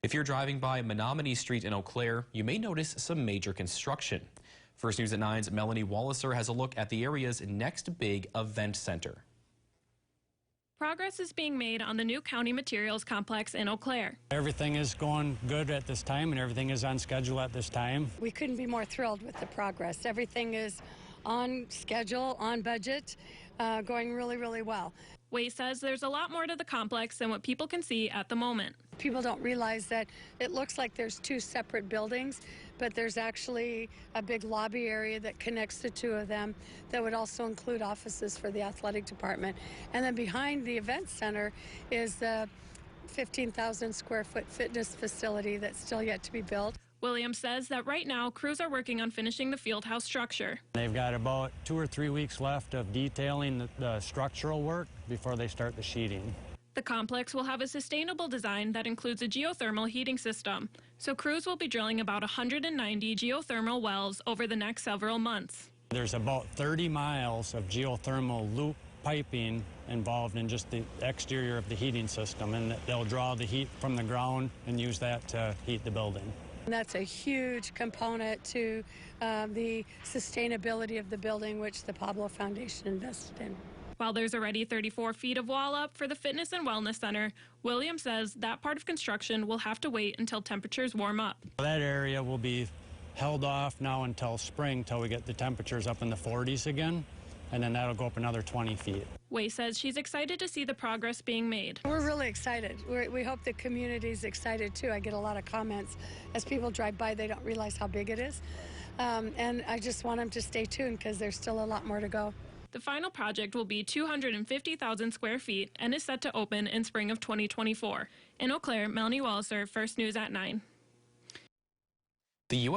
If you're driving by Menominee Street in Eau Claire, you may notice some major construction. First News at 9's Melanie Walliser has a look at the area's next big event center. Progress is being made on the new county materials complex in Eau Claire. Everything is going good at this time and everything is on schedule at this time. We couldn't be more thrilled with the progress. Everything is on schedule, on budget, going really, really well. Way says there's a lot more to the complex than what people can see at the moment. People don't realize that it looks like there's two separate buildings, but there's actually a big lobby area that connects the two of them that would also include offices for the athletic department. And then behind the event center is the 15,000 square foot fitness facility that's still yet to be built. Williams says that right now crews are working on finishing the field house structure. They've got about 2 or 3 weeks left of detailing the structural work before they start the sheeting. The complex will have a sustainable design that includes a geothermal heating system, so crews will be drilling about 190 geothermal wells over the next several months. There's about 30 miles of geothermal loop piping involved in just the exterior of the heating system, and they'll draw the heat from the ground and use that to heat the building. And that's a huge component to the sustainability of the building, which the Pablo Foundation invested in. While there's already 34 feet of wall up for the Fitness and Wellness Center, Williams says that part of construction will have to wait until temperatures warm up. That area will be held off now until spring, till we get the temperatures up in the 40s again, and then that'll go up another 20 feet. Way says she's excited to see the progress being made. We're really excited. We hope the community's excited too. I get a lot of comments as people drive by, they don't realize how big it is. And I just want them to stay tuned because there's still a lot more to go. The final project will be 250,000 square feet and is set to open in spring of 2024. In Eau Claire, Melanie Walliser, First News at 9. The U.S.